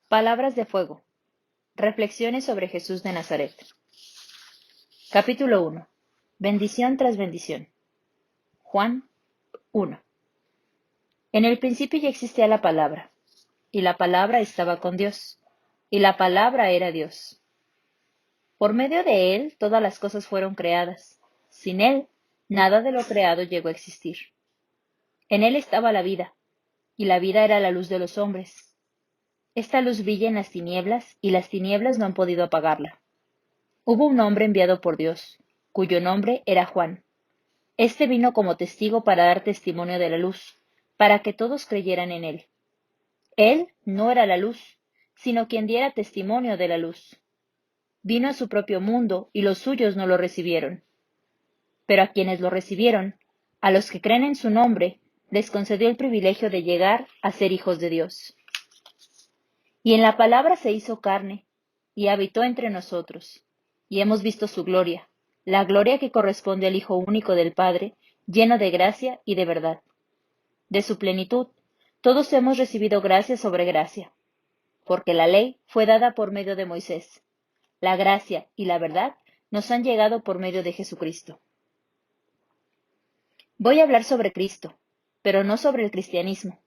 Palabras de fuego. Reflexiones sobre Jesús de Nazaret. Capítulo 1. Bendición tras bendición. Juan 1. En el principio ya existía la palabra, y la palabra estaba con Dios, y la palabra era Dios. Por medio de él todas las cosas fueron creadas. Sin él, nada de lo creado llegó a existir. En él estaba la vida, y la vida era la luz de los hombres. Esta luz brilla en las tinieblas, y las tinieblas no han podido apagarla. Hubo un hombre enviado por Dios, cuyo nombre era Juan. Este vino como testigo para dar testimonio de la luz, para que todos creyeran en él. Él no era la luz, sino quien diera testimonio de la luz. Vino a su propio mundo, y los suyos no lo recibieron. Pero a quienes lo recibieron, a los que creen en su nombre, les concedió el privilegio de llegar a ser hijos de Dios. Y en la palabra se hizo carne, y habitó entre nosotros, y hemos visto su gloria, la gloria que corresponde al Hijo único del Padre, lleno de gracia y de verdad. De su plenitud, todos hemos recibido gracia sobre gracia, porque la ley fue dada por medio de Moisés. La gracia y la verdad nos han llegado por medio de Jesucristo. Voy a hablar sobre Cristo, pero no sobre el cristianismo.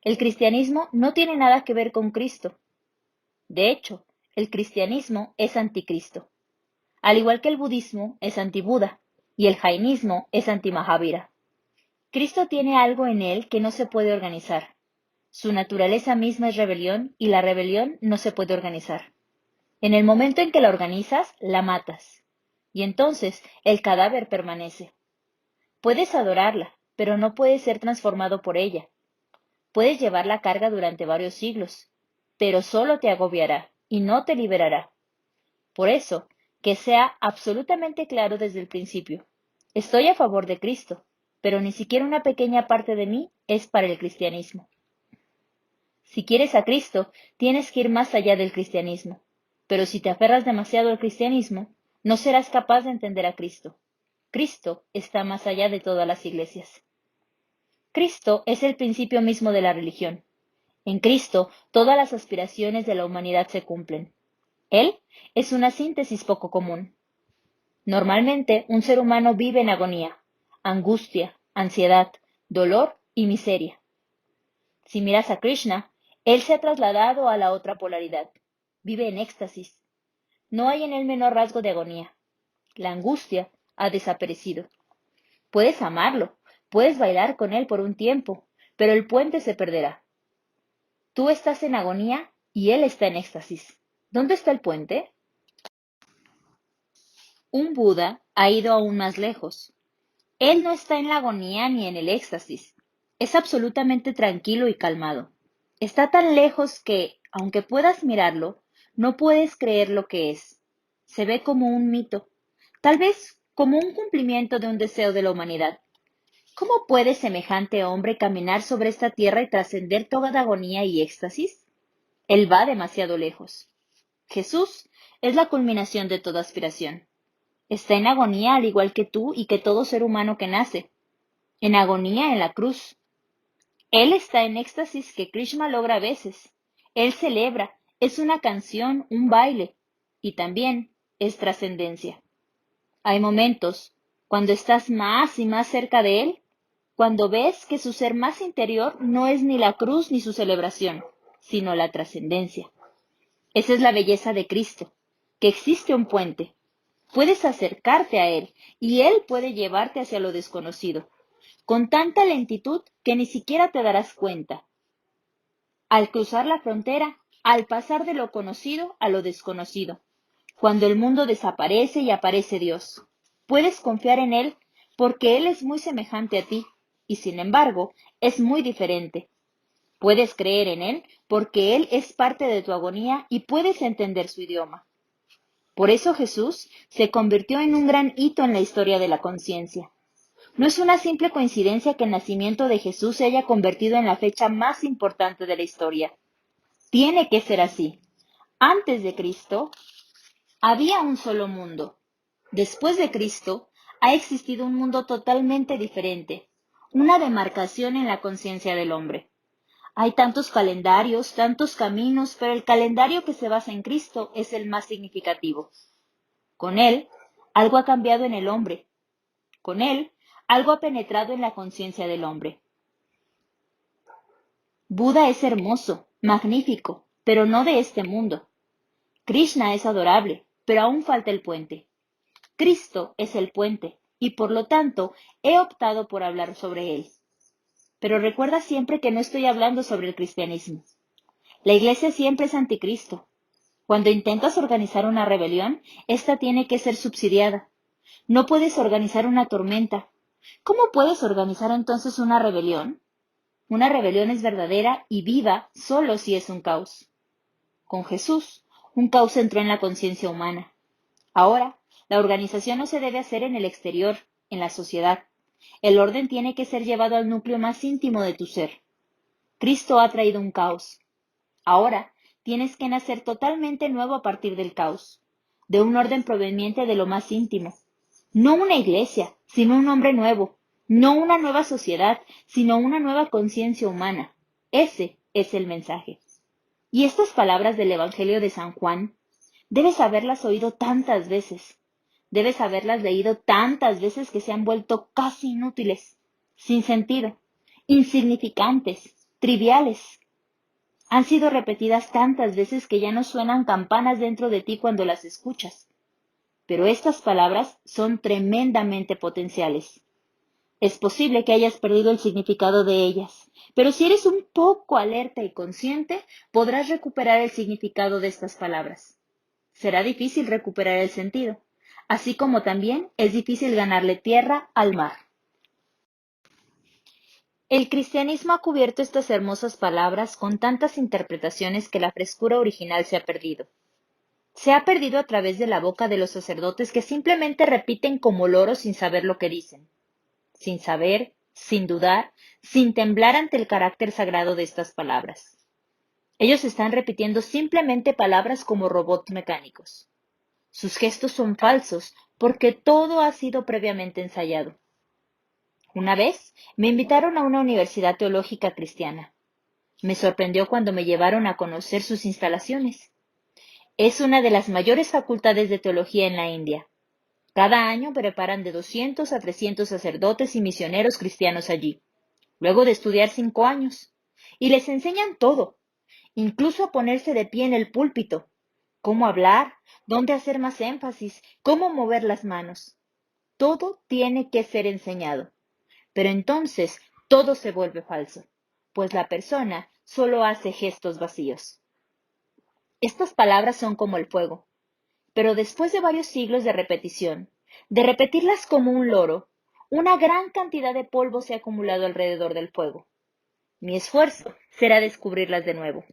El cristianismo no tiene nada que ver con Cristo. De hecho, el cristianismo es anticristo. Al igual que el budismo es anti-Buda y el jainismo es anti-Mahavira. Cristo tiene algo en él que no se puede organizar. Su naturaleza misma es rebelión y la rebelión no se puede organizar. En el momento en que la organizas, la matas. Y entonces el cadáver permanece. Puedes adorarla, pero no puedes ser transformado por ella. Puedes llevar la carga durante varios siglos, pero solo te agobiará y no te liberará. Por eso, que sea absolutamente claro desde el principio. Estoy a favor de Cristo, pero ni siquiera una pequeña parte de mí es para el cristianismo. Si quieres a Cristo, tienes que ir más allá del cristianismo. Pero si te aferras demasiado al cristianismo, no serás capaz de entender a Cristo. Cristo está más allá de todas las iglesias. Cristo es el principio mismo de la religión. En Cristo, todas las aspiraciones de la humanidad se cumplen. Él es una síntesis poco común. Normalmente, un ser humano vive en agonía, angustia, ansiedad, dolor y miseria. Si miras a Krishna, él se ha trasladado a la otra polaridad. Vive en éxtasis. No hay en él menor rasgo de agonía. La angustia ha desaparecido. Puedes amarlo, puedes bailar con él por un tiempo, pero el puente se perderá. Tú estás en agonía y él está en éxtasis. ¿Dónde está el puente? Un Buda ha ido aún más lejos. Él no está en la agonía ni en el éxtasis. Es absolutamente tranquilo y calmado. Está tan lejos que, aunque puedas mirarlo, no puedes creer lo que es. Se ve como un mito, tal vez como un cumplimiento de un deseo de la humanidad. ¿Cómo puede semejante hombre caminar sobre esta tierra y trascender toda agonía y éxtasis? Él va demasiado lejos. Jesús es la culminación de toda aspiración. Está en agonía al igual que tú y que todo ser humano que nace. En agonía en la cruz. Él está en éxtasis que Krishna logra a veces. Él celebra, es una canción, un baile, y también es trascendencia. Hay momentos cuando estás más y más cerca de él, cuando ves que su ser más interior no es ni la cruz ni su celebración, sino la trascendencia. Esa es la belleza de Cristo, que existe un puente. Puedes acercarte a él y él puede llevarte hacia lo desconocido, con tanta lentitud que ni siquiera te darás cuenta. Al cruzar la frontera, al pasar de lo conocido a lo desconocido, cuando el mundo desaparece y aparece Dios, puedes confiar en Él porque Él es muy semejante a ti y sin embargo es muy diferente. Puedes creer en Él porque Él es parte de tu agonía y puedes entender su idioma. Por eso Jesús se convirtió en un gran hito en la historia de la conciencia. No es una simple coincidencia que el nacimiento de Jesús se haya convertido en la fecha más importante de la historia. Tiene que ser así. Antes de Cristo, había un solo mundo. Después de Cristo, ha existido un mundo totalmente diferente, una demarcación en la conciencia del hombre. Hay tantos calendarios, tantos caminos, pero el calendario que se basa en Cristo es el más significativo. Con él, algo ha cambiado en el hombre. Con él, algo ha penetrado en la conciencia del hombre. Buda es hermoso, magnífico, pero no de este mundo. Krishna es adorable, pero aún falta el puente. Cristo es el puente, y por lo tanto he optado por hablar sobre él. Pero recuerda siempre que no estoy hablando sobre el cristianismo. La Iglesia siempre es anticristo. Cuando intentas organizar una rebelión, esta tiene que ser subsidiada. No puedes organizar una tormenta. ¿Cómo puedes organizar entonces una rebelión? Una rebelión es verdadera y viva solo si es un caos. Con Jesús, un caos entró en la conciencia humana. Ahora, la organización no se debe hacer en el exterior, en la sociedad. El orden tiene que ser llevado al núcleo más íntimo de tu ser. Cristo ha traído un caos. Ahora, tienes que nacer totalmente nuevo a partir del caos, de un orden proveniente de lo más íntimo. No una iglesia, sino un hombre nuevo. No una nueva sociedad, sino una nueva conciencia humana. Ese es el mensaje. Y estas palabras del Evangelio de San Juan, debes haberlas oído tantas veces. Debes haberlas leído tantas veces que se han vuelto casi inútiles, sin sentido, insignificantes, triviales. Han sido repetidas tantas veces que ya no suenan campanas dentro de ti cuando las escuchas. Pero estas palabras son tremendamente potenciales. Es posible que hayas perdido el significado de ellas, pero si eres un poco alerta y consciente, podrás recuperar el significado de estas palabras. Será difícil recuperar el sentido, así como también es difícil ganarle tierra al mar. El cristianismo ha cubierto estas hermosas palabras con tantas interpretaciones que la frescura original se ha perdido. Se ha perdido a través de la boca de los sacerdotes que simplemente repiten como loros sin saber lo que dicen. Sin saber, sin dudar, sin temblar ante el carácter sagrado de estas palabras. Ellos están repitiendo simplemente palabras como robots mecánicos. Sus gestos son falsos porque todo ha sido previamente ensayado. Una vez me invitaron a una universidad teológica cristiana. Me sorprendió cuando me llevaron a conocer sus instalaciones. Es una de las mayores facultades de teología en la India. Cada año preparan de 200 a 300 sacerdotes y misioneros cristianos allí, luego de estudiar 5 años. Y les enseñan todo, incluso a ponerse de pie en el púlpito, cómo hablar, dónde hacer más énfasis, cómo mover las manos. Todo tiene que ser enseñado. Pero entonces todo se vuelve falso, pues la persona solo hace gestos vacíos. Estas palabras son como el fuego, pero después de varios siglos de repetición, de repetirlas como un loro, una gran cantidad de polvo se ha acumulado alrededor del fuego. Mi esfuerzo será descubrirlas de nuevo.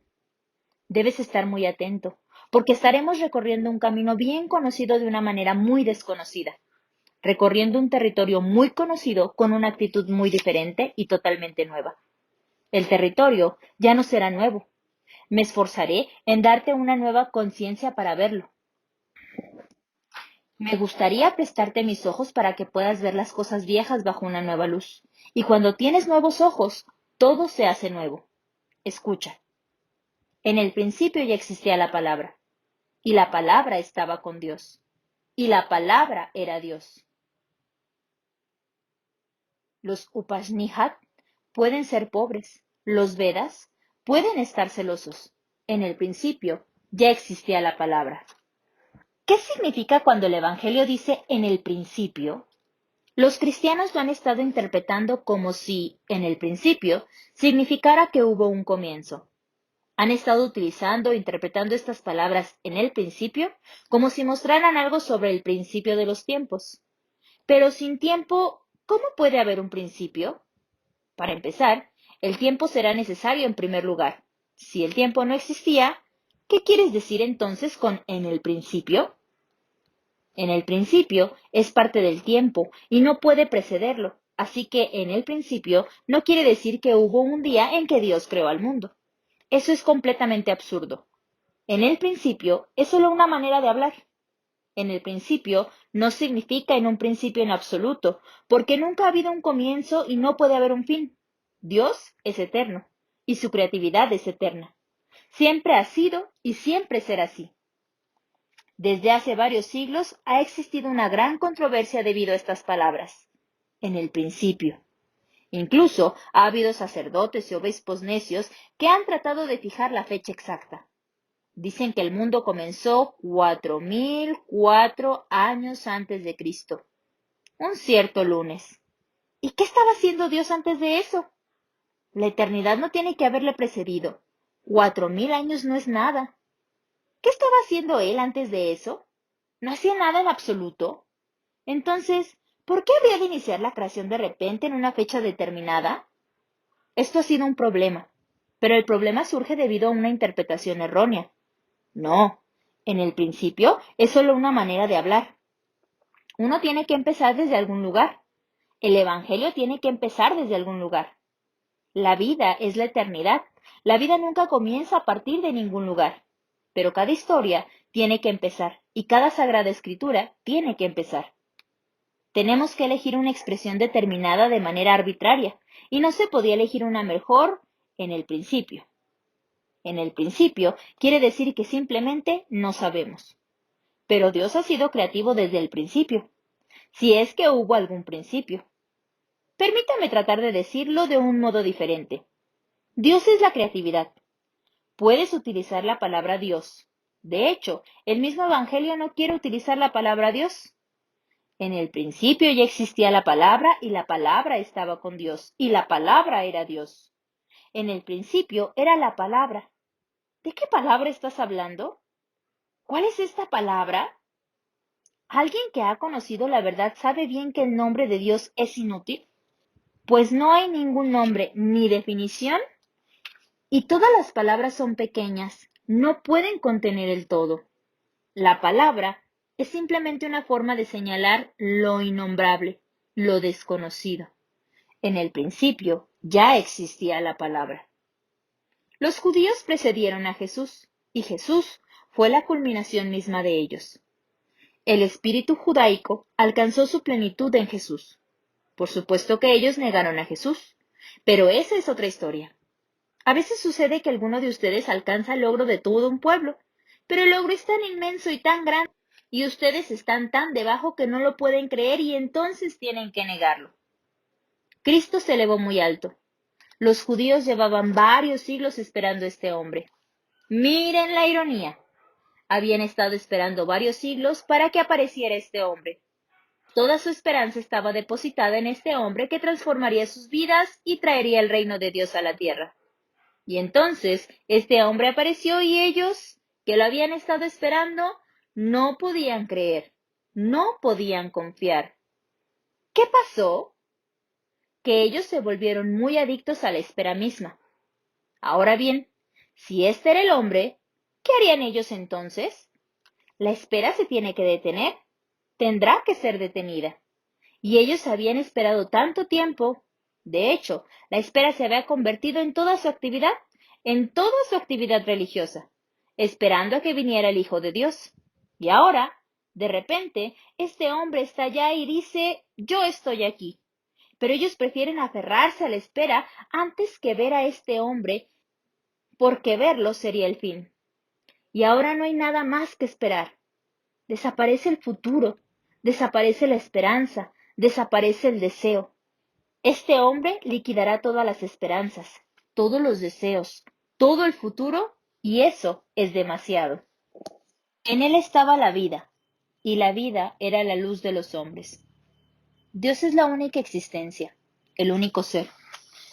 Debes estar muy atento, porque estaremos recorriendo un camino bien conocido de una manera muy desconocida, recorriendo un territorio muy conocido con una actitud muy diferente y totalmente nueva. El territorio ya no será nuevo. Me esforzaré en darte una nueva conciencia para verlo. Me gustaría prestarte mis ojos para que puedas ver las cosas viejas bajo una nueva luz. Y cuando tienes nuevos ojos, todo se hace nuevo. Escucha. En el principio ya existía la palabra, y la palabra estaba con Dios, y la palabra era Dios. Los Upanishad pueden ser pobres, los Vedas pueden estar celosos. En el principio ya existía la palabra. ¿Qué significa cuando el Evangelio dice en el principio? Los cristianos lo han estado interpretando como si, en el principio, significara que hubo un comienzo. Han estado utilizando e interpretando estas palabras en el principio como si mostraran algo sobre el principio de los tiempos. Pero sin tiempo, ¿cómo puede haber un principio? Para empezar, el tiempo será necesario en primer lugar. Si el tiempo no existía, ¿qué quieres decir entonces con en el principio? En el principio es parte del tiempo y no puede precederlo, así que en el principio no quiere decir que hubo un día en que Dios creó al mundo. Eso es completamente absurdo. En el principio es solo una manera de hablar. En el principio no significa en un principio en absoluto, porque nunca ha habido un comienzo y no puede haber un fin. Dios es eterno. y su creatividad es eterna. Siempre ha sido y siempre será así. Desde hace varios siglos ha existido una gran controversia debido a estas palabras. En el principio. Incluso ha habido sacerdotes y obispos necios que han tratado de fijar la fecha exacta. Dicen que el mundo comenzó 4004 años antes de Cristo, un cierto lunes. ¿Y qué estaba haciendo Dios antes de eso? La eternidad no tiene que haberle precedido. 4000 años no es nada. ¿Qué estaba haciendo Él antes de eso? ¿No hacía nada en absoluto? Entonces, ¿por qué habría de iniciar la creación de repente en una fecha determinada? Esto ha sido un problema, pero el problema surge debido a una interpretación errónea. No, en el principio es solo una manera de hablar. Uno tiene que empezar desde algún lugar. El Evangelio tiene que empezar desde algún lugar. La vida es la eternidad. La vida nunca comienza a partir de ningún lugar. Pero cada historia tiene que empezar y cada sagrada escritura tiene que empezar. Tenemos que elegir una expresión determinada de manera arbitraria y no se podía elegir una mejor en el principio. En el principio quiere decir que simplemente no sabemos. Pero Dios ha sido creativo desde el principio, si es que hubo algún principio. Permítame tratar de decirlo de un modo diferente. Dios es la creatividad. Puedes utilizar la palabra Dios. De hecho, el mismo Evangelio no quiere utilizar la palabra Dios. En el principio ya existía la palabra y la palabra estaba con Dios y la palabra era Dios. En el principio era la palabra. ¿De qué palabra estás hablando? ¿Cuál es esta palabra? ¿Alguien que ha conocido la verdad sabe bien que el nombre de Dios es inútil? Pues no hay ningún nombre ni definición y todas las palabras son pequeñas, no pueden contener el todo. La palabra es simplemente una forma de señalar lo innombrable, lo desconocido. En el principio ya existía la palabra. Los judíos precedieron a Jesús y Jesús fue la culminación misma de ellos. El espíritu judaico alcanzó su plenitud en Jesús. Por supuesto que ellos negaron a Jesús, pero esa es otra historia. A veces sucede que alguno de ustedes alcanza el logro de todo un pueblo, pero el logro es tan inmenso y tan grande, y ustedes están tan debajo que no lo pueden creer y entonces tienen que negarlo. Cristo se elevó muy alto. Los judíos llevaban varios siglos esperando a este hombre. Miren la ironía. Habían estado esperando varios siglos para que apareciera este hombre. Toda su esperanza estaba depositada en este hombre que transformaría sus vidas y traería el reino de Dios a la tierra. Y entonces este hombre apareció y ellos, que lo habían estado esperando, no podían creer, no podían confiar. ¿Qué pasó? Que ellos se volvieron muy adictos a la espera misma. Ahora bien, si este era el hombre, ¿qué harían ellos entonces? La espera se tiene que detener, tendrá que ser detenida. Y ellos habían esperado tanto tiempo. De hecho, la espera se había convertido en toda su actividad religiosa, esperando a que viniera el Hijo de Dios. Y ahora, de repente, este hombre está allá y dice, yo estoy aquí. Pero ellos prefieren aferrarse a la espera antes que ver a este hombre, porque verlo sería el fin. Y ahora no hay nada más que esperar. Desaparece el futuro, desaparece la esperanza, desaparece el deseo. Este hombre liquidará todas las esperanzas, todos los deseos, todo el futuro, y eso es demasiado. En él estaba la vida, y la vida era la luz de los hombres. Dios es la única existencia, el único ser,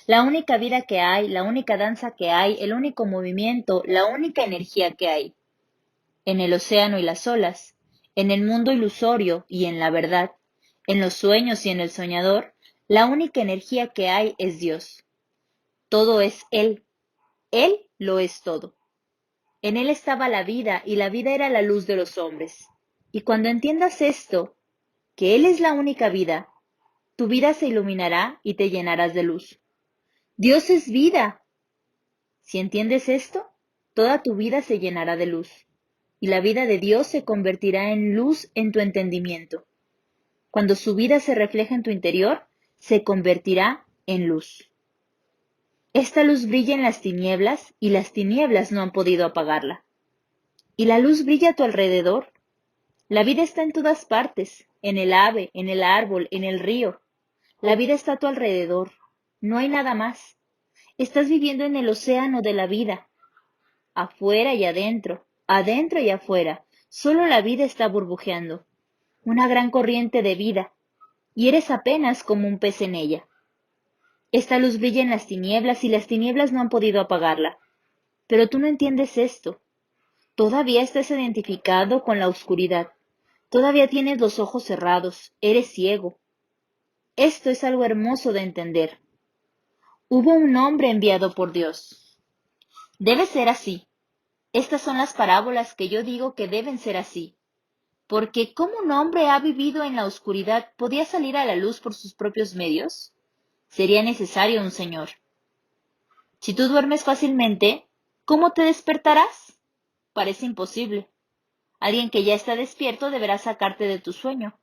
la única vida que hay, la única danza que hay, el único movimiento, la única energía que hay. En el océano y las olas, en el mundo ilusorio y en la verdad, en los sueños y en el soñador, la única energía que hay es Dios. Todo es Él lo es todo. En Él estaba la vida y la vida era la luz de los hombres. Y cuando entiendas esto, que Él es la única vida, tu vida se iluminará y te llenarás de luz. Dios es vida. Si entiendes esto, toda tu vida se llenará de luz. Y la vida de Dios se convertirá en luz en tu entendimiento. Cuando su vida se refleja en tu interior, se convertirá en luz. Esta luz brilla en las tinieblas y las tinieblas no han podido apagarla. Y la luz brilla a tu alrededor. La vida está en todas partes, en el ave, en el árbol, en el río. La vida está a tu alrededor. No hay nada más. Estás viviendo en el océano de la vida, afuera y adentro, adentro y afuera. Solo la vida está burbujeando, una gran corriente de vida, y eres apenas como un pez en ella. Esta luz brilla en las tinieblas y las tinieblas no han podido apagarla. Pero tú no entiendes esto. Todavía estás identificado con la oscuridad. Todavía tienes los ojos cerrados. Eres ciego. Esto es algo hermoso de entender. Hubo un hombre enviado por Dios. Debe ser así. Estas son las parábolas que yo digo que deben ser así. Porque ¿cómo un hombre ha vivido en la oscuridad podía salir a la luz por sus propios medios? Sería necesario un Señor. Si tú duermes fácilmente, ¿cómo te despertarás? Parece imposible. Alguien que ya está despierto deberá sacarte de tu sueño,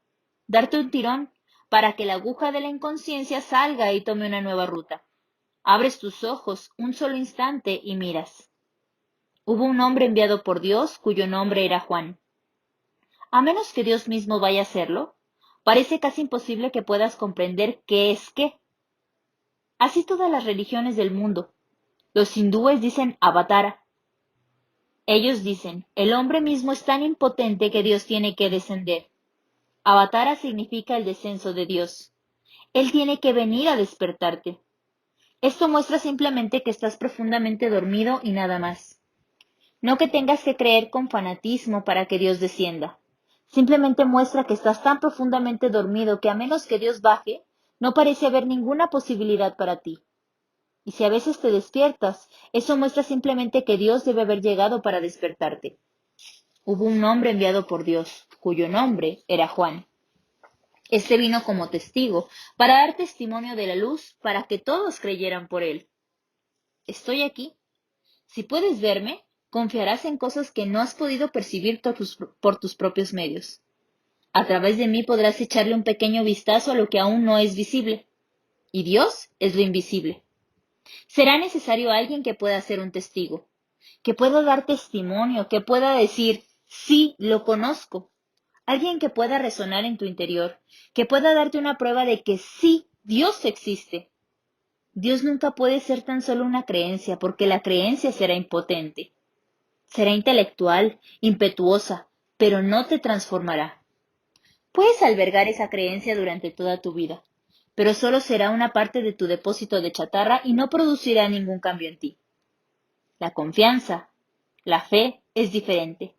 darte un tirón para que la aguja de la inconsciencia salga y tome una nueva ruta. Abres tus ojos un solo instante y miras. Hubo un hombre enviado por Dios cuyo nombre era Juan. A menos que Dios mismo vaya a hacerlo, parece casi imposible que puedas comprender qué es qué. Así todas las religiones del mundo. Los hindúes dicen Avatara. Ellos dicen, el hombre mismo es tan impotente que Dios tiene que descender. Avatara significa el descenso de Dios. Él tiene que venir a despertarte. Esto muestra simplemente que estás profundamente dormido y nada más. No que tengas que creer con fanatismo para que Dios descienda. Simplemente muestra que estás tan profundamente dormido que a menos que Dios baje, no parece haber ninguna posibilidad para ti. Y si a veces te despiertas, eso muestra simplemente que Dios debe haber llegado para despertarte. Hubo un hombre enviado por Dios, cuyo nombre era Juan. Este vino como testigo, para dar testimonio de la luz, para que todos creyeran por él. Estoy aquí. Si puedes verme, confiarás en cosas que no has podido percibir por tus propios medios. A través de mí podrás echarle un pequeño vistazo a lo que aún no es visible. Y Dios es lo invisible. Será necesario alguien que pueda ser un testigo, que pueda dar testimonio, que pueda decir, sí, lo conozco. Alguien que pueda resonar en tu interior, que pueda darte una prueba de que sí, Dios existe. Dios nunca puede ser tan solo una creencia, porque la creencia será impotente. Será intelectual, impetuosa, pero no te transformará. Puedes albergar esa creencia durante toda tu vida, pero solo será una parte de tu depósito de chatarra y no producirá ningún cambio en ti. La confianza, la fe es diferente.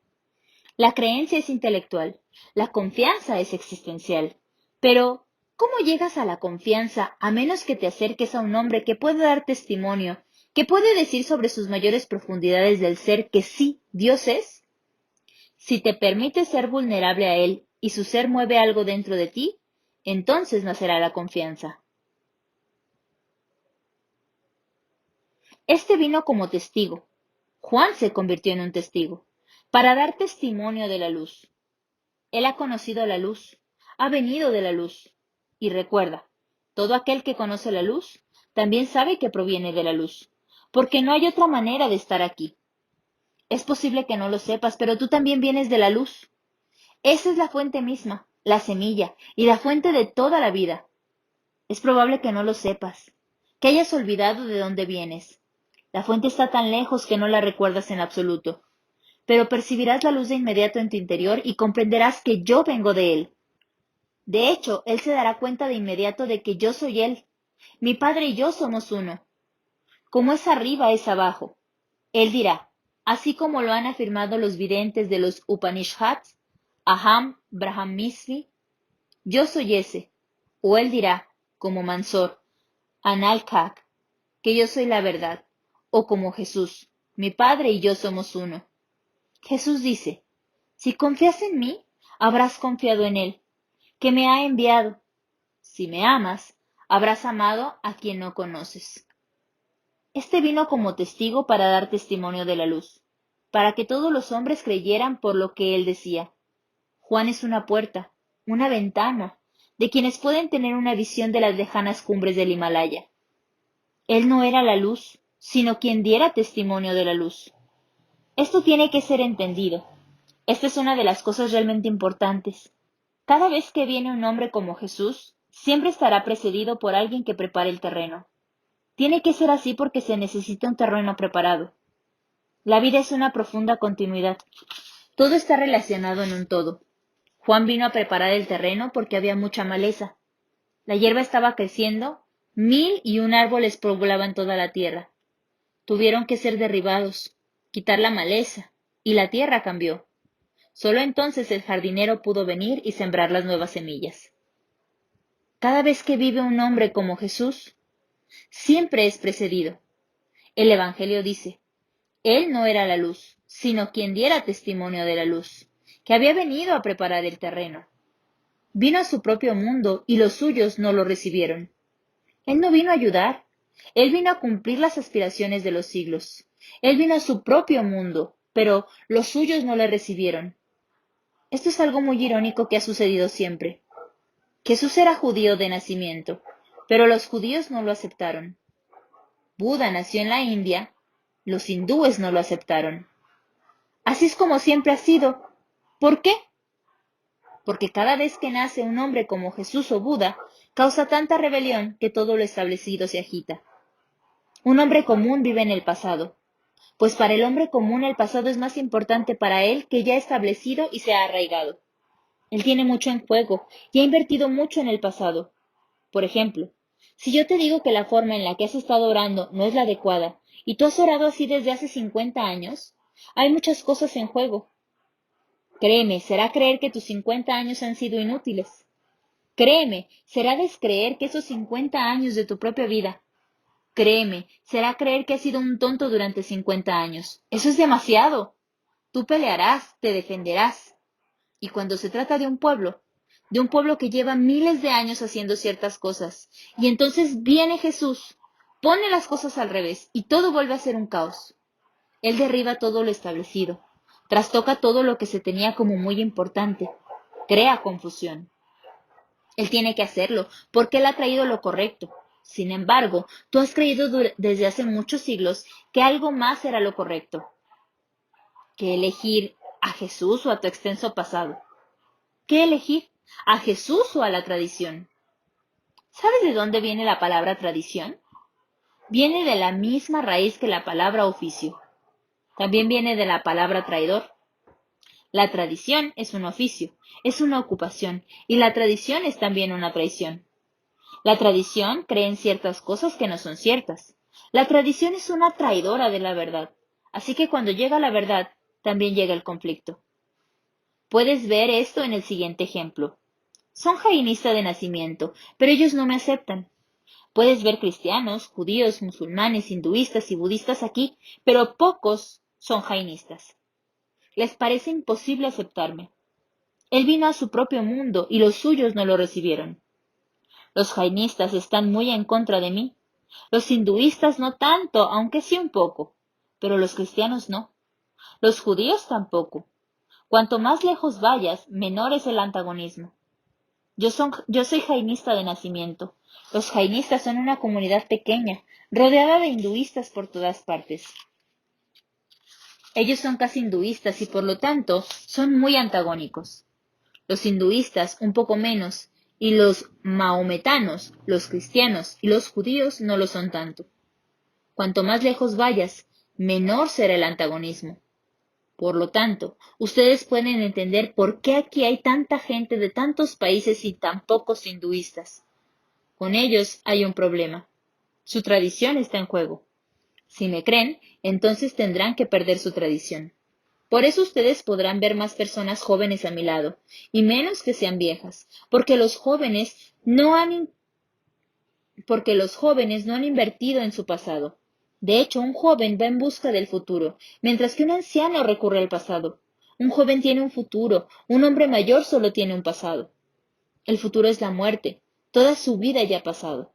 La creencia es intelectual, la confianza es existencial. Pero, ¿cómo llegas a la confianza a menos que te acerques a un hombre que puede dar testimonio, que puede decir sobre sus mayores profundidades del ser que sí, Dios es? Si te permites ser vulnerable a Él y su ser mueve algo dentro de ti, entonces nacerá la confianza. Este vino como testigo. Juan se convirtió en un testigo, para dar testimonio de la luz. Él ha conocido la luz, ha venido de la luz. Y recuerda, todo aquel que conoce la luz, también sabe que proviene de la luz, porque no hay otra manera de estar aquí. Es posible que no lo sepas, pero tú también vienes de la luz. Esa es la fuente misma, la semilla y la fuente de toda la vida. Es probable que no lo sepas, que hayas olvidado de dónde vienes. La fuente está tan lejos que no la recuerdas en absoluto, pero percibirás la luz de inmediato en tu interior y comprenderás que yo vengo de Él. De hecho, Él se dará cuenta de inmediato de que yo soy Él. Mi Padre y yo somos uno. Como es arriba, es abajo. Él dirá, así como lo han afirmado los videntes de los Upanishads, Aham Brahmasmi, yo soy ese. O él dirá, como Mansor, Analkak, que yo soy la verdad. O como Jesús, mi Padre y yo somos uno. Jesús dice, si confías en mí, habrás confiado en Él, que me ha enviado. Si me amas, habrás amado a quien no conoces. Este vino como testigo para dar testimonio de la luz, para que todos los hombres creyeran por lo que él decía. Juan es una puerta, una ventana, de quienes pueden tener una visión de las lejanas cumbres del Himalaya. Él no era la luz, sino quien diera testimonio de la luz. Esto tiene que ser entendido. Esta es una de las cosas realmente importantes. Cada vez que viene un hombre como Jesús, siempre estará precedido por alguien que prepare el terreno. Tiene que ser así porque se necesita un terreno preparado. La vida es una profunda continuidad. Todo está relacionado en un todo. Juan vino a preparar el terreno porque había mucha maleza. La hierba estaba creciendo, 1001 árboles poblaban toda la tierra. Tuvieron que ser derribados, quitar la maleza, y la tierra cambió. Solo entonces el jardinero pudo venir y sembrar las nuevas semillas. Cada vez que vive un hombre como Jesús, siempre es precedido. El Evangelio dice, Él no era la luz, sino quien diera testimonio de la luz, que había venido a preparar el terreno. Vino a su propio mundo y los suyos no lo recibieron. Él no vino a ayudar, Él vino a cumplir las aspiraciones de los siglos. Él vino a su propio mundo, pero los suyos no le recibieron. Esto es algo muy irónico que ha sucedido siempre. Jesús era judío de nacimiento, pero los judíos no lo aceptaron. Buda nació en la India, los hindúes no lo aceptaron. Así es como siempre ha sido. ¿Por qué? Porque cada vez que nace un hombre como Jesús o Buda, causa tanta rebelión que todo lo establecido se agita. Un hombre común vive en el pasado, pues para el hombre común el pasado es más importante para él que ya establecido y se ha arraigado. Él tiene mucho en juego y ha invertido mucho en el pasado. Por ejemplo, si yo te digo que la forma en la que has estado orando no es la adecuada y tú has orado así desde hace 50 años, hay muchas cosas en juego. Créeme, será creer que tus 50 años han sido inútiles. Créeme, será descreer que esos 50 años de tu propia vida. Créeme, será creer que has sido un tonto durante 50 años. Eso es demasiado. Tú pelearás, te defenderás. Y cuando se trata de un pueblo que lleva miles de años haciendo ciertas cosas, y entonces viene Jesús, pone las cosas al revés y todo vuelve a ser un caos. Él derriba todo lo establecido, trastoca todo lo que se tenía como muy importante, crea confusión. Él tiene que hacerlo porque Él ha traído lo correcto. Sin embargo, tú has creído desde hace muchos siglos que algo más era lo correcto, que elegir a Jesús o a tu extenso pasado. ¿Qué elegir? ¿A Jesús o a la tradición? ¿Sabes de dónde viene la palabra tradición? Viene de la misma raíz que la palabra oficio. También viene de la palabra traidor. La tradición es un oficio, es una ocupación, y la tradición es también una traición. La tradición cree en ciertas cosas que no son ciertas. La tradición es una traidora de la verdad. Así que cuando llega la verdad, también llega el conflicto. Puedes ver esto en el siguiente ejemplo. Son jainistas de nacimiento, pero ellos no me aceptan. Puedes ver cristianos, judíos, musulmanes, hinduistas y budistas aquí, pero pocos son jainistas. Les parece imposible aceptarme. Él vino a su propio mundo y los suyos no lo recibieron. Los jainistas están muy en contra de mí. Los hinduistas no tanto, aunque sí un poco. Pero los cristianos no. Los judíos tampoco. Cuanto más lejos vayas, menor es el antagonismo. Yo soy jainista de nacimiento. Los jainistas son una comunidad pequeña, rodeada de hinduistas por todas partes. Ellos son casi hinduistas y por lo tanto son muy antagónicos. Los hinduistas un poco menos, y los mahometanos, los cristianos y los judíos no lo son tanto. Cuanto más lejos vayas, menor será el antagonismo. Por lo tanto, ustedes pueden entender por qué aquí hay tanta gente de tantos países y tan pocos hinduistas. Con ellos hay un problema. Su tradición está en juego. Si me creen, entonces tendrán que perder su tradición. Por eso ustedes podrán ver más personas jóvenes a mi lado, y menos que sean viejas, porque los jóvenes no han invertido en su pasado. De hecho, un joven va en busca del futuro, mientras que un anciano recurre al pasado. Un joven tiene un futuro, un hombre mayor solo tiene un pasado. El futuro es la muerte, toda su vida ya ha pasado.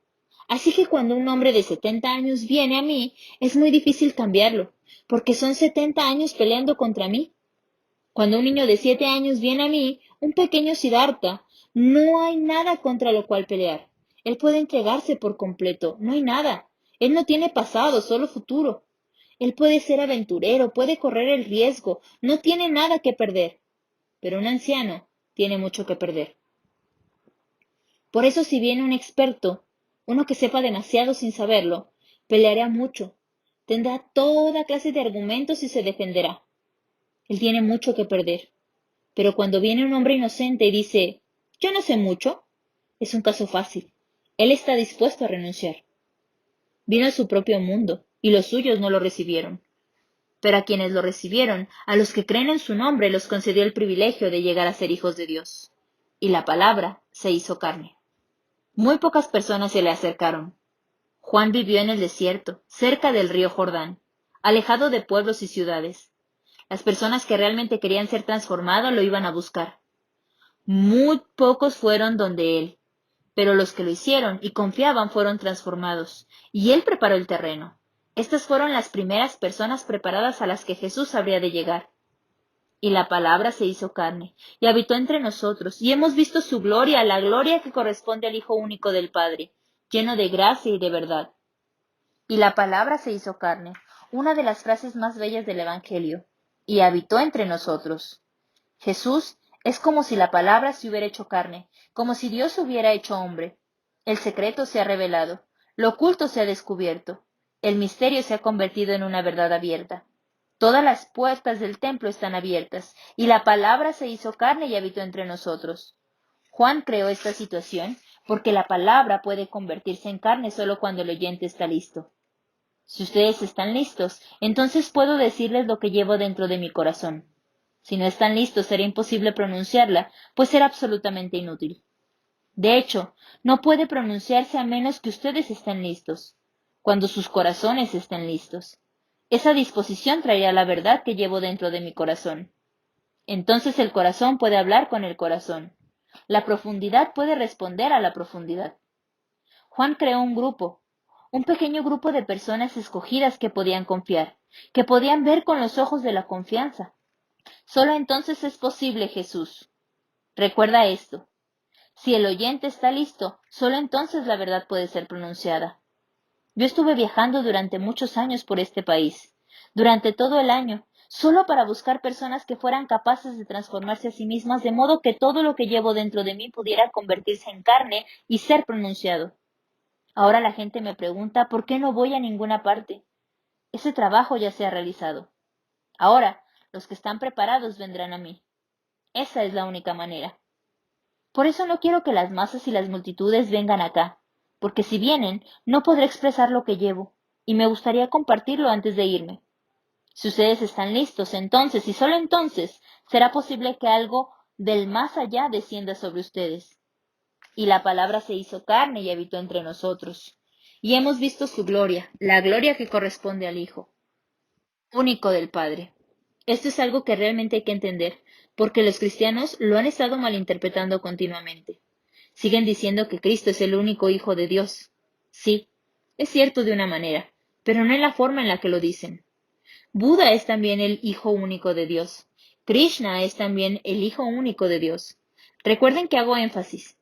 Así que cuando un hombre de 70 años viene a mí, es muy difícil cambiarlo, porque son 70 años peleando contra mí. Cuando un niño de 7 años viene a mí, un pequeño Siddhartha, no hay nada contra lo cual pelear. Él puede entregarse por completo, no hay nada. Él no tiene pasado, solo futuro. Él puede ser aventurero, puede correr el riesgo, no tiene nada que perder. Pero un anciano tiene mucho que perder. Por eso si viene un experto, uno que sepa demasiado sin saberlo, peleará mucho, tendrá toda clase de argumentos y se defenderá. Él tiene mucho que perder. Pero cuando viene un hombre inocente y dice, yo no sé mucho, es un caso fácil. Él está dispuesto a renunciar. Vino a su propio mundo, y los suyos no lo recibieron. Pero a quienes lo recibieron, a los que creen en su nombre, los concedió el privilegio de llegar a ser hijos de Dios. Y la palabra se hizo carne. Muy pocas personas se le acercaron. Juan vivió en el desierto, cerca del río Jordán, alejado de pueblos y ciudades. Las personas que realmente querían ser transformados lo iban a buscar. Muy pocos fueron donde él, pero los que lo hicieron y confiaban fueron transformados, y él preparó el terreno. Estas fueron las primeras personas preparadas a las que Jesús habría de llegar. Y la palabra se hizo carne, y habitó entre nosotros, y hemos visto su gloria, la gloria que corresponde al Hijo único del Padre, lleno de gracia y de verdad. Y la palabra se hizo carne, una de las frases más bellas del Evangelio, y habitó entre nosotros. Jesús es como si la palabra se hubiera hecho carne, como si Dios se hubiera hecho hombre. El secreto se ha revelado, lo oculto se ha descubierto, el misterio se ha convertido en una verdad abierta. Todas las puertas del templo están abiertas, y la palabra se hizo carne y habitó entre nosotros. Juan creó esta situación porque la palabra puede convertirse en carne solo cuando el oyente está listo. Si ustedes están listos, entonces puedo decirles lo que llevo dentro de mi corazón. Si no están listos, será imposible pronunciarla, pues será absolutamente inútil. De hecho, no puede pronunciarse a menos que ustedes estén listos, cuando sus corazones estén listos. Esa disposición traerá la verdad que llevo dentro de mi corazón. Entonces el corazón puede hablar con el corazón. La profundidad puede responder a la profundidad. Juan creó un grupo, un pequeño grupo de personas escogidas que podían confiar, que podían ver con los ojos de la confianza. Solo entonces es posible Jesús. Recuerda esto. Si el oyente está listo, solo entonces la verdad puede ser pronunciada. Yo estuve viajando durante muchos años por este país, durante todo el año, solo para buscar personas que fueran capaces de transformarse a sí mismas de modo que todo lo que llevo dentro de mí pudiera convertirse en carne y ser pronunciado. Ahora la gente me pregunta por qué no voy a ninguna parte. Ese trabajo ya se ha realizado. Ahora, los que están preparados vendrán a mí. Esa es la única manera. Por eso no quiero que las masas y las multitudes vengan acá, porque si vienen, no podré expresar lo que llevo, y me gustaría compartirlo antes de irme. Si ustedes están listos, entonces, y solo entonces, será posible que algo del más allá descienda sobre ustedes. Y la palabra se hizo carne y habitó entre nosotros. Y hemos visto su gloria, la gloria que corresponde al Hijo único del Padre. Esto es algo que realmente hay que entender, porque los cristianos lo han estado malinterpretando continuamente. Siguen diciendo que Cristo es el único Hijo de Dios. Sí, es cierto de una manera, pero no en la forma en la que lo dicen. Buda es también el Hijo único de Dios. Krishna es también el Hijo único de Dios. Recuerden que hago énfasis.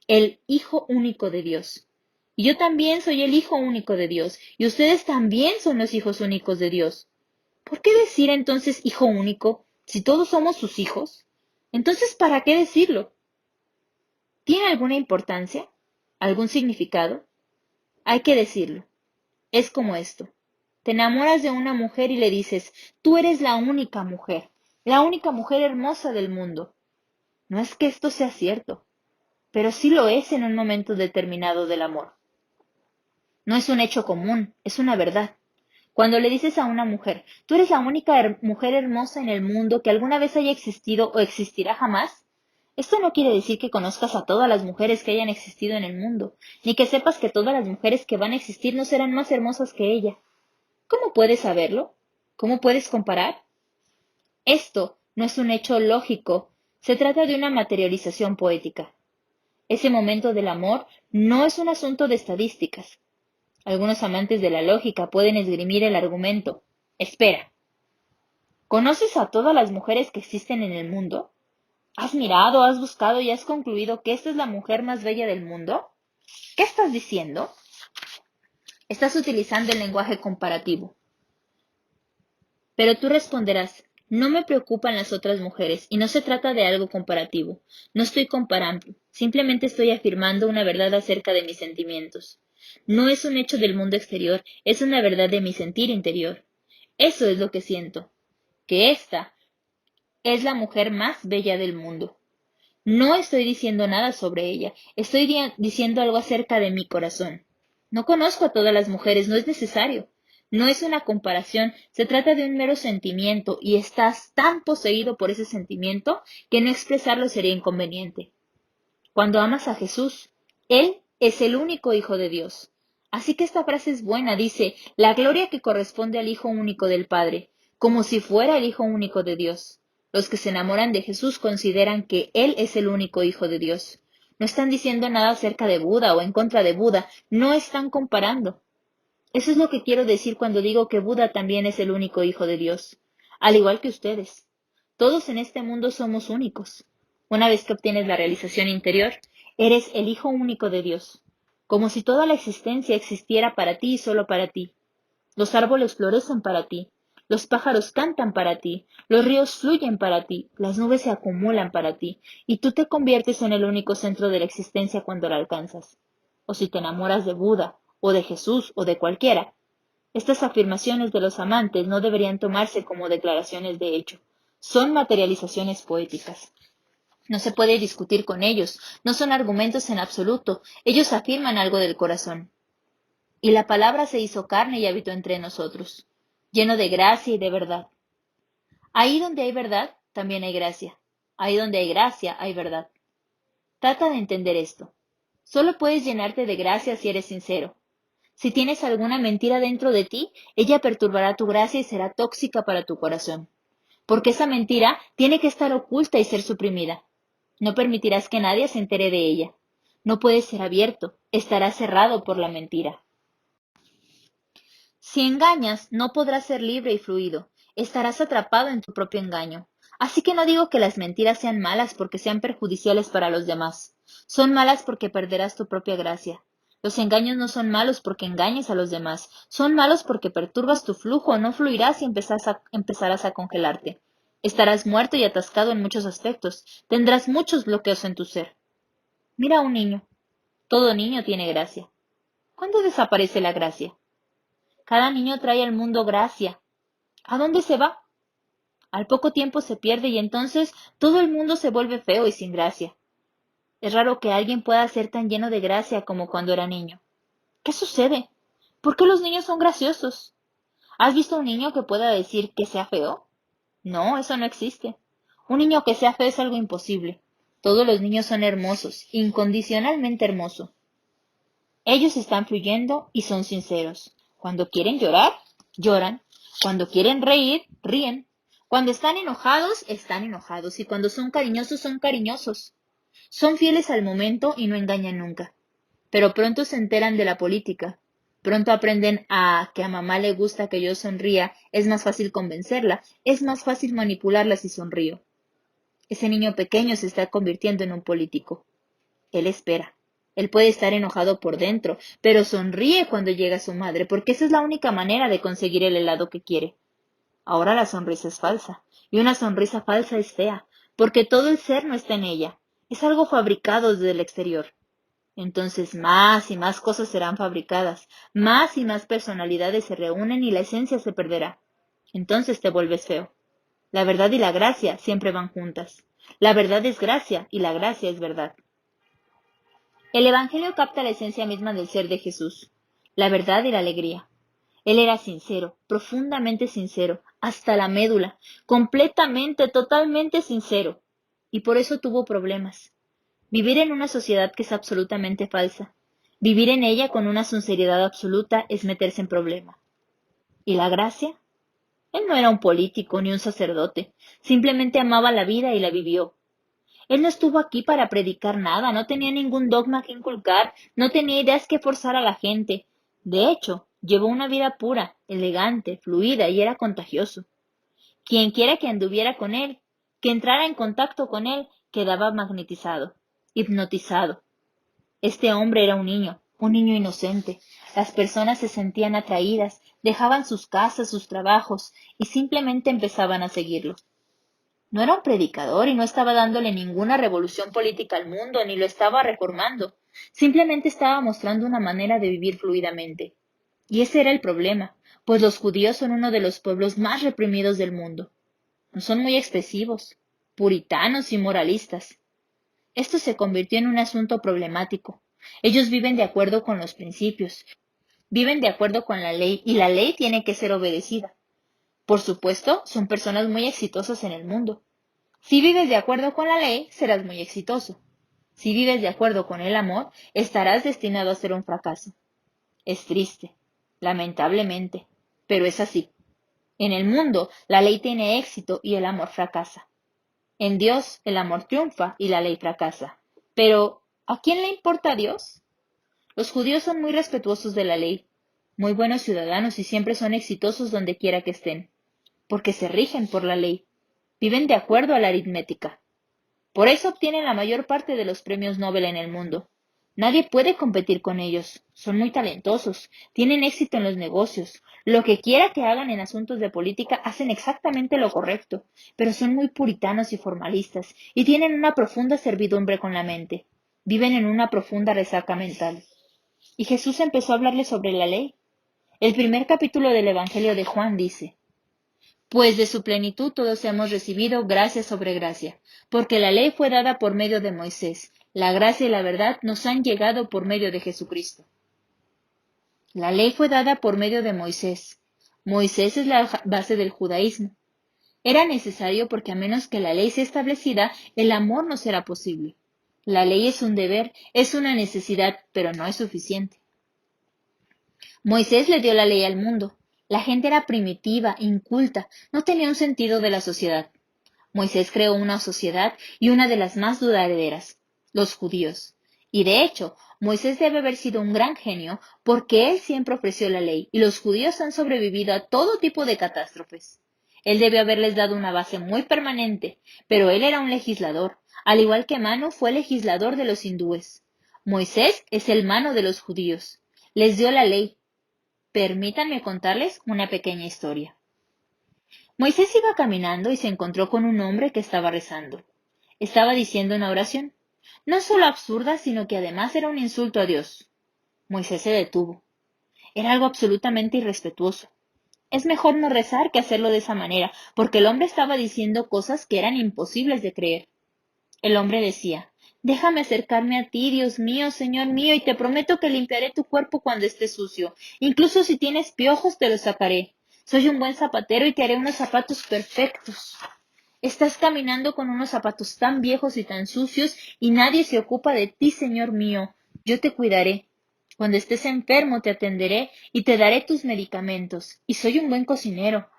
El Hijo único de Dios. Y yo también soy el Hijo único de Dios, y ustedes también son los hijos únicos de Dios. ¿Por qué decir entonces hijo único si todos somos sus hijos? Entonces, ¿para qué decirlo? ¿Tiene alguna importancia? ¿Algún significado? Hay que decirlo. Es como esto. Te enamoras de una mujer y le dices, tú eres la única mujer hermosa del mundo. No es que esto sea cierto, pero sí lo es en un momento determinado del amor. No es un hecho común, es una verdad. Cuando le dices a una mujer, tú eres la única mujer hermosa en el mundo que alguna vez haya existido o existirá jamás, esto no quiere decir que conozcas a todas las mujeres que hayan existido en el mundo, ni que sepas que todas las mujeres que van a existir no serán más hermosas que ella. ¿Cómo puedes saberlo? ¿Cómo puedes comparar? Esto no es un hecho lógico, se trata de una materialización poética. Ese momento del amor no es un asunto de estadísticas. Algunos amantes de la lógica pueden esgrimir el argumento. Espera, ¿conoces a todas las mujeres que existen en el mundo? ¿Has mirado, has buscado y has concluido que esta es la mujer más bella del mundo? ¿Qué estás diciendo? Estás utilizando el lenguaje comparativo. Pero tú responderás, no me preocupan las otras mujeres y no se trata de algo comparativo. No estoy comparando, simplemente estoy afirmando una verdad acerca de mis sentimientos. No es un hecho del mundo exterior, es una verdad de mi sentir interior. Eso es lo que siento, que esta es la mujer más bella del mundo. No estoy diciendo nada sobre ella, estoy diciendo algo acerca de mi corazón. No conozco a todas las mujeres, no es necesario. No es una comparación, se trata de un mero sentimiento y estás tan poseído por ese sentimiento que no expresarlo sería inconveniente. Cuando amas a Jesús, Él es el único Hijo de Dios. Así que esta frase es buena, dice, la gloria que corresponde al Hijo único del Padre, como si fuera el Hijo único de Dios. Los que se enamoran de Jesús consideran que Él es el único Hijo de Dios. No están diciendo nada acerca de Buda o en contra de Buda, no están comparando. Eso es lo que quiero decir cuando digo que Buda también es el único Hijo de Dios, al igual que ustedes. Todos en este mundo somos únicos. Una vez que obtienes la realización interior, eres el Hijo único de Dios, como si toda la existencia existiera para ti y solo para ti. Los árboles florecen para ti, los pájaros cantan para ti, los ríos fluyen para ti, las nubes se acumulan para ti, y tú te conviertes en el único centro de la existencia cuando la alcanzas. O si te enamoras de Buda, o de Jesús, o de cualquiera. Estas afirmaciones de los amantes no deberían tomarse como declaraciones de hecho. Son materializaciones poéticas. No se puede discutir con ellos, no son argumentos en absoluto, ellos afirman algo del corazón. Y la palabra se hizo carne y habitó entre nosotros, lleno de gracia y de verdad. Ahí donde hay verdad, también hay gracia. Ahí donde hay gracia, hay verdad. Trata de entender esto. Solo puedes llenarte de gracia si eres sincero. Si tienes alguna mentira dentro de ti, ella perturbará tu gracia y será tóxica para tu corazón. Porque esa mentira tiene que estar oculta y ser suprimida. No permitirás que nadie se entere de ella. No puede ser abierto, estará cerrado por la mentira. Si engañas, no podrás ser libre y fluido. Estarás atrapado en tu propio engaño. Así que no digo que las mentiras sean malas porque sean perjudiciales para los demás. Son malas porque perderás tu propia gracia. Los engaños no son malos porque engañes a los demás. Son malos porque perturbas tu flujo, no fluirás y empezarás a congelarte. Estarás muerto y atascado en muchos aspectos. Tendrás muchos bloqueos en tu ser. Mira a un niño. Todo niño tiene gracia. ¿Cuándo desaparece la gracia? Cada niño trae al mundo gracia. ¿A dónde se va? Al poco tiempo se pierde y entonces todo el mundo se vuelve feo y sin gracia. Es raro que alguien pueda ser tan lleno de gracia como cuando era niño. ¿Qué sucede? ¿Por qué los niños son graciosos? ¿Has visto un niño que pueda decir que sea feo? No, eso no existe. Un niño que sea feo es algo imposible. Todos los niños son hermosos, incondicionalmente hermosos. Ellos están fluyendo y son sinceros. Cuando quieren llorar, lloran. Cuando quieren reír, ríen. Cuando están enojados, están enojados. Y cuando son cariñosos, son cariñosos. Son fieles al momento y no engañan nunca. Pero pronto se enteran de la política. Pronto aprenden que a mamá le gusta que yo sonría. Es más fácil convencerla. Es más fácil manipularla si sonrío. Ese niño pequeño se está convirtiendo en un político. Él espera. Él puede estar enojado por dentro, pero sonríe cuando llega su madre, porque esa es la única manera de conseguir el helado que quiere. Ahora la sonrisa es falsa, y una sonrisa falsa es fea, porque todo el ser no está en ella, es algo fabricado desde el exterior. Entonces más y más cosas serán fabricadas, más y más personalidades se reúnen y la esencia se perderá. Entonces te vuelves feo. La verdad y la gracia siempre van juntas. La verdad es gracia y la gracia es verdad. El Evangelio capta la esencia misma del ser de Jesús, la verdad y la alegría. Él era sincero, profundamente sincero, hasta la médula, completamente, totalmente sincero. Y por eso tuvo problemas. Vivir en una sociedad que es absolutamente falsa, vivir en ella con una sinceridad absoluta es meterse en problema. ¿Y la gracia? Él no era un político ni un sacerdote, simplemente amaba la vida y la vivió. Él no estuvo aquí para predicar nada, no tenía ningún dogma que inculcar, no tenía ideas que forzar a la gente. De hecho, llevó una vida pura, elegante, fluida y era contagioso. Quien quiera que anduviera con él, que entrara en contacto con él, quedaba magnetizado, hipnotizado. Este hombre era un niño inocente. Las personas se sentían atraídas, dejaban sus casas, sus trabajos y simplemente empezaban a seguirlo. No era un predicador y no estaba dándole ninguna revolución política al mundo, ni lo estaba reformando. Simplemente estaba mostrando una manera de vivir fluidamente. Y ese era el problema, pues los judíos son uno de los pueblos más reprimidos del mundo. No son muy expresivos, puritanos y moralistas. Esto se convirtió en un asunto problemático. Ellos viven de acuerdo con los principios, viven de acuerdo con la ley y la ley tiene que ser obedecida. Por supuesto, son personas muy exitosas en el mundo. Si vives de acuerdo con la ley, serás muy exitoso. Si vives de acuerdo con el amor, estarás destinado a ser un fracaso. Es triste, lamentablemente, pero es así. En el mundo, la ley tiene éxito y el amor fracasa. En Dios, el amor triunfa y la ley fracasa. Pero, ¿a quién le importa a Dios? Los judíos son muy respetuosos de la ley, muy buenos ciudadanos y siempre son exitosos donde quiera que estén, porque se rigen por la ley, viven de acuerdo a la aritmética. Por eso obtienen la mayor parte de los premios Nobel en el mundo. Nadie puede competir con ellos. Son muy talentosos, tienen éxito en los negocios. Lo que quiera que hagan en asuntos de política hacen exactamente lo correcto, pero son muy puritanos y formalistas, y tienen una profunda servidumbre con la mente. Viven en una profunda resaca mental. Y Jesús empezó a hablarles sobre la ley. El primer capítulo del Evangelio de Juan dice: Pues de su plenitud todos hemos recibido gracia sobre gracia, porque la ley fue dada por medio de Moisés, la gracia y la verdad nos han llegado por medio de Jesucristo. La ley fue dada por medio de Moisés. Moisés es la base del judaísmo. Era necesario porque a menos que la ley sea establecida, el amor no será posible. La ley es un deber, es una necesidad, pero no es suficiente. Moisés le dio la ley al mundo. La gente era primitiva, inculta, no tenía un sentido de la sociedad. Moisés creó una sociedad y una de las más duraderas, los judíos. Y de hecho, Moisés debe haber sido un gran genio porque él siempre ofreció la ley y los judíos han sobrevivido a todo tipo de catástrofes. Él debió haberles dado una base muy permanente, pero él era un legislador, al igual que Mano fue legislador de los hindúes. Moisés es el Mano de los judíos. Les dio la ley. Permítanme contarles una pequeña historia. Moisés iba caminando y se encontró con un hombre que estaba rezando. Estaba diciendo una oración, no solo absurda, sino que además era un insulto a Dios. Moisés se detuvo. Era algo absolutamente irrespetuoso. Es mejor no rezar que hacerlo de esa manera, porque el hombre estaba diciendo cosas que eran imposibles de creer. El hombre decía, déjame acercarme a ti, Dios mío, Señor mío, y te prometo que limpiaré tu cuerpo cuando esté sucio. Incluso si tienes piojos, te los sacaré. Soy un buen zapatero y te haré unos zapatos perfectos. Estás caminando con unos zapatos tan viejos y tan sucios y nadie se ocupa de ti, Señor mío. Yo te cuidaré. Cuando estés enfermo te atenderé y te daré tus medicamentos. Y soy un buen cocinero.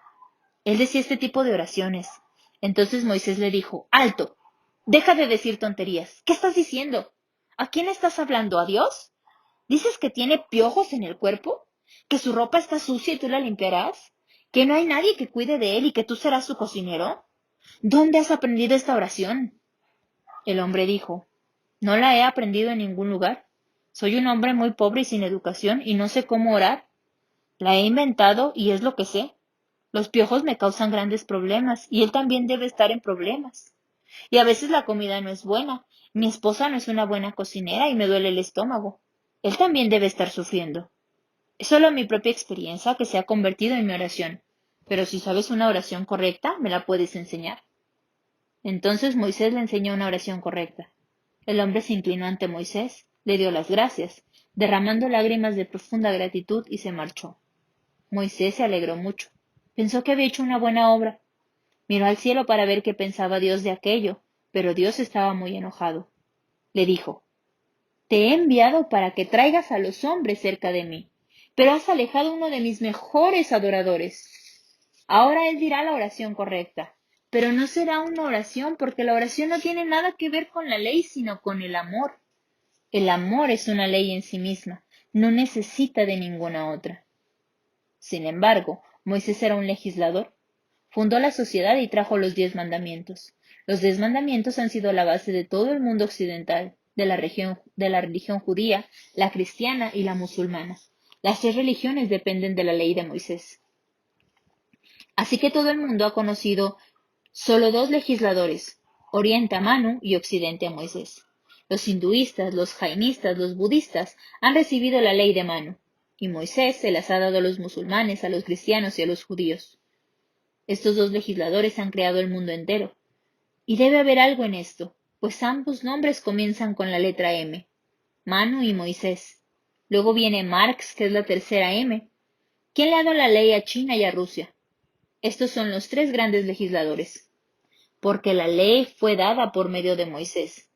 Él decía este tipo de oraciones. Entonces Moisés le dijo, ¡alto! Deja de decir tonterías. ¿Qué estás diciendo? ¿A quién estás hablando? ¿A Dios? ¿Dices que tiene piojos en el cuerpo? ¿Que su ropa está sucia y tú la limpiarás? ¿Que no hay nadie que cuide de él y que tú serás su cocinero? ¿Dónde has aprendido esta oración? El hombre dijo, no la he aprendido en ningún lugar. Soy un hombre muy pobre y sin educación y no sé cómo orar. La he inventado y es lo que sé. Los piojos me causan grandes problemas y él también debe estar en problemas. Y a veces la comida no es buena. Mi esposa no es una buena cocinera y me duele el estómago. Él también debe estar sufriendo. Es solo mi propia experiencia que se ha convertido en mi oración. Pero si sabes una oración correcta, me la puedes enseñar. Entonces Moisés le enseñó una oración correcta. El hombre se inclinó ante Moisés, le dio las gracias, derramando lágrimas de profunda gratitud y se marchó. Moisés se alegró mucho. Pensó que había hecho una buena obra. Miró al cielo para ver qué pensaba Dios de aquello, pero Dios estaba muy enojado. Le dijo, te he enviado para que traigas a los hombres cerca de mí, pero has alejado uno de mis mejores adoradores. Ahora él dirá la oración correcta, pero no será una oración porque la oración no tiene nada que ver con la ley, sino con el amor. El amor es una ley en sí misma, no necesita de ninguna otra. Sin embargo, Moisés era un legislador. Fundó la sociedad y trajo los 10 mandamientos. Los 10 mandamientos han sido la base de todo el mundo occidental, de la religión judía, la cristiana y la musulmana. Las 3 religiones dependen de la ley de Moisés. Así que todo el mundo ha conocido solo 2 legisladores, Oriente a Manu y Occidente a Moisés. Los hinduistas, los jainistas, los budistas han recibido la ley de Manu, y Moisés se las ha dado a los musulmanes, a los cristianos y a los judíos. Estos 2 legisladores han creado el mundo entero. Y debe haber algo en esto, pues ambos nombres comienzan con la letra M, Manu y Moisés. Luego viene Marx, que es la tercera M. ¿Quién le ha dado la ley a China y a Rusia? Estos son los 3 grandes legisladores. Porque la ley fue dada por medio de Moisés.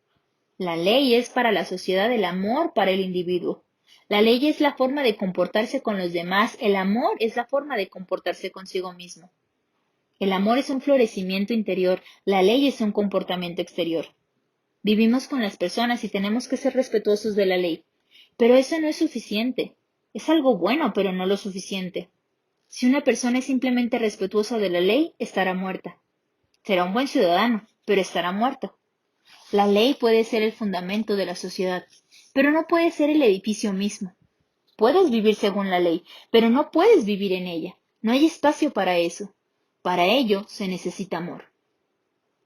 La ley es para la sociedad el amor para el individuo. La ley es la forma de comportarse con los demás, el amor es la forma de comportarse consigo mismo. El amor es un florecimiento interior, la ley es un comportamiento exterior. Vivimos con las personas y tenemos que ser respetuosos de la ley, pero eso no es suficiente. Es algo bueno, pero no lo suficiente. Si una persona es simplemente respetuosa de la ley, estará muerta. Será un buen ciudadano, pero estará muerto. La ley puede ser el fundamento de la sociedad, pero no puede ser el edificio mismo. Puedes vivir según la ley, pero no puedes vivir en ella. No hay espacio para eso. Para ello se necesita amor.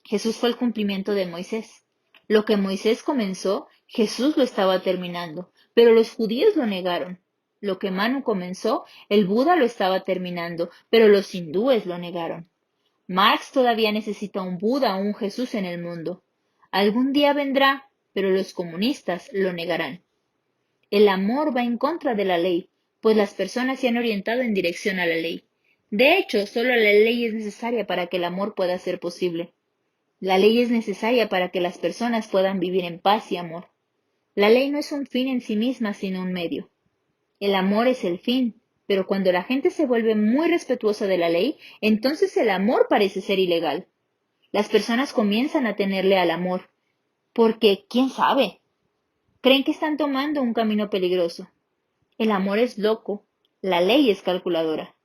Jesús fue el cumplimiento de Moisés. Lo que Moisés comenzó, Jesús lo estaba terminando, pero los judíos lo negaron. Lo que Manu comenzó, el Buda lo estaba terminando, pero los hindúes lo negaron. Marx todavía necesita un Buda o un Jesús en el mundo. Algún día vendrá, pero los comunistas lo negarán. El amor va en contra de la ley, pues las personas se han orientado en dirección a la ley. De hecho, solo la ley es necesaria para que el amor pueda ser posible. La ley es necesaria para que las personas puedan vivir en paz y amor. La ley no es un fin en sí misma, sino un medio. El amor es el fin, pero cuando la gente se vuelve muy respetuosa de la ley, entonces el amor parece ser ilegal. Las personas comienzan a tenerle al amor, porque, ¿quién sabe? Creen que están tomando un camino peligroso. El amor es loco, la ley es calculadora.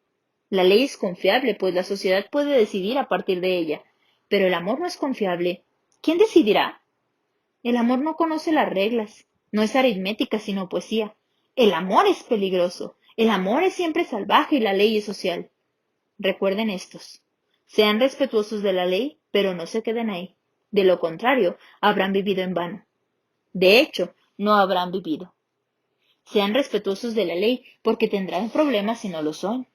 La ley es confiable, pues la sociedad puede decidir a partir de ella, pero el amor no es confiable. ¿Quién decidirá? El amor no conoce las reglas, no es aritmética sino poesía. El amor es peligroso, el amor es siempre salvaje y la ley es social. Recuerden estos. Sean respetuosos de la ley, pero no se queden ahí. De lo contrario, habrán vivido en vano. De hecho, no habrán vivido. Sean respetuosos de la ley, porque tendrán problemas si no lo son.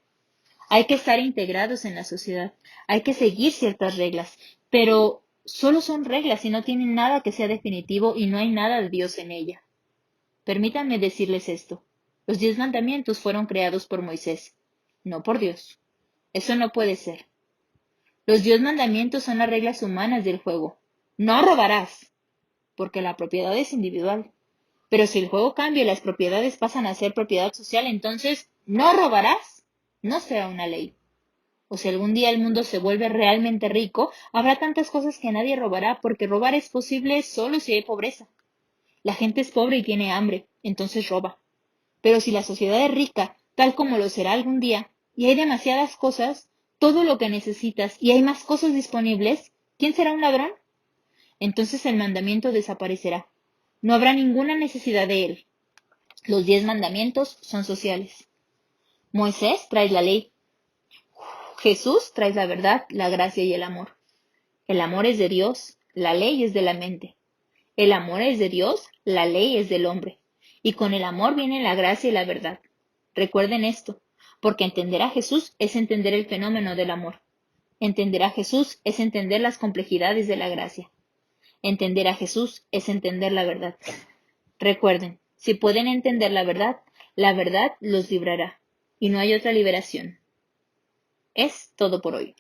Hay que estar integrados en la sociedad, hay que seguir ciertas reglas, pero solo son reglas y no tienen nada que sea definitivo y no hay nada de Dios en ella. Permítanme decirles esto. Los 10 mandamientos fueron creados por Moisés, no por Dios. Eso no puede ser. Los 10 mandamientos son las reglas humanas del juego. No robarás, porque la propiedad es individual. Pero si el juego cambia y las propiedades pasan a ser propiedad social, entonces no robarás no será una ley. O si algún día el mundo se vuelve realmente rico, habrá tantas cosas que nadie robará, porque robar es posible solo si hay pobreza. La gente es pobre y tiene hambre, entonces roba. Pero si la sociedad es rica, tal como lo será algún día, y hay demasiadas cosas, todo lo que necesitas, y hay más cosas disponibles, ¿quién será un ladrón? Entonces el mandamiento desaparecerá. No habrá ninguna necesidad de él. Los 10 mandamientos son sociales. Moisés trae la ley. Jesús trae la verdad, la gracia y el amor. El amor es de Dios, la ley es de la mente. El amor es de Dios, la ley es del hombre. Y con el amor viene la gracia y la verdad. Recuerden esto, porque entender a Jesús es entender el fenómeno del amor. Entender a Jesús es entender las complejidades de la gracia. Entender a Jesús es entender la verdad. Recuerden, si pueden entender la verdad los librará. Y no hay otra liberación. Es todo por hoy.